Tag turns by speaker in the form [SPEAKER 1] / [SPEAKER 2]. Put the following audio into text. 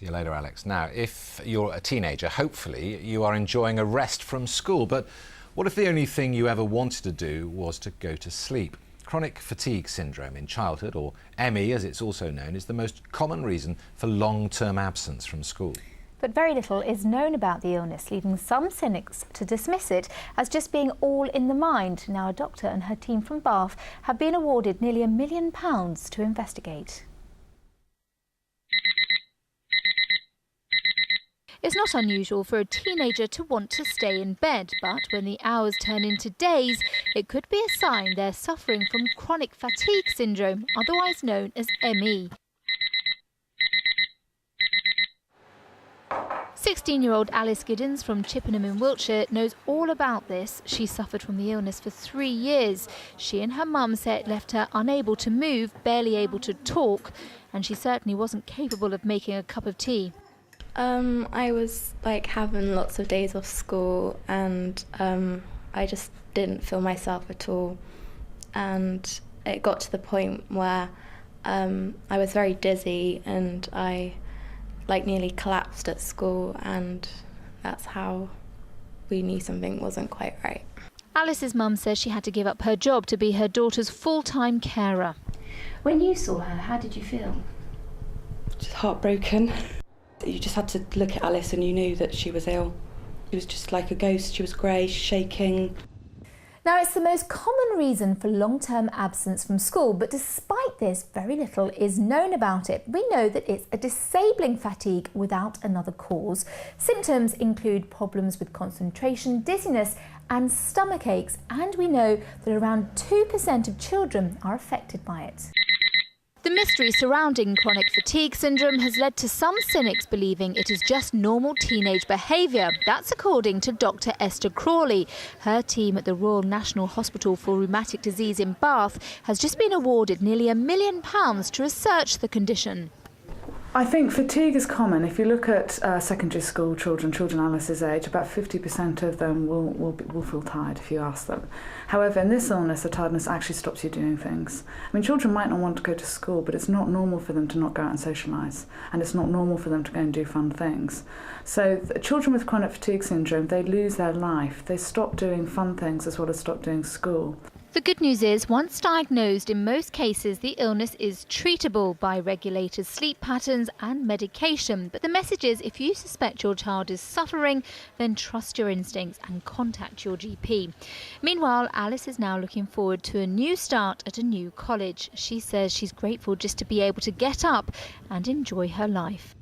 [SPEAKER 1] See you later, Alex. Now, if you're a teenager, hopefully you are enjoying a rest from school. But what if the only thing you ever wanted to do was to go to sleep? Chronic fatigue syndrome in childhood, or ME as it's also known, is the most common reason for long-term absence from school.
[SPEAKER 2] But very little is known about the illness, leading some cynics to dismiss it as just being all in the mind. Now, a doctor and her team from Bath have been awarded nearly £1 million to investigate. It's not unusual for a teenager to want to stay in bed, but when the hours turn into days, it could be a sign they're suffering from chronic fatigue syndrome, otherwise known as ME. 16-year-old Alice Giddens from Chippenham in Wiltshire knows all about this. She suffered from the illness for 3 years. She and her mum say it left her unable to move, barely able to talk, and she certainly wasn't capable of making a cup of tea.
[SPEAKER 3] I was having lots of days off school, and I just didn't feel myself at all. And it got to the point where I was very dizzy, and I nearly collapsed at school, and that's how we knew something wasn't quite right.
[SPEAKER 2] Alice's mum says she had to give up her job to be her daughter's full-time carer. When you saw her, how did you feel?
[SPEAKER 4] Just heartbroken. You just had to look at Alice and you knew that she was ill. She was just like a ghost. She was grey, shaking.
[SPEAKER 2] Now, it's the most common reason for long-term absence from school, but despite this, very little is known about it. We know that it's a disabling fatigue without another cause. Symptoms include problems with concentration, dizziness and stomach aches, and we know that around 2% of children are affected by it. The mystery surrounding chronic fatigue syndrome has led to some cynics believing it is just normal teenage behaviour. That's according to Dr Esther Crawley. Her team at the Royal National Hospital for Rheumatic Disease in Bath has just been awarded nearly £1 million to research the condition.
[SPEAKER 5] I think fatigue is common. If you look at secondary school children Alice's age, about 50% of them will feel tired if you ask them. However, in this illness, the tiredness actually stops you doing things. I mean, children might not want to go to school, but it's not normal for them to not go out and socialise, and it's not normal for them to go and do fun things. So children with chronic fatigue syndrome, they lose their life. They stop doing fun things as well as stop doing school.
[SPEAKER 2] The good news is, once diagnosed, in most cases the illness is treatable by regulated sleep patterns and medication. But the message is, if you suspect your child is suffering, then trust your instincts and contact your GP. Meanwhile, Alice is now looking forward to a new start at a new college. She says she's grateful just to be able to get up and enjoy her life.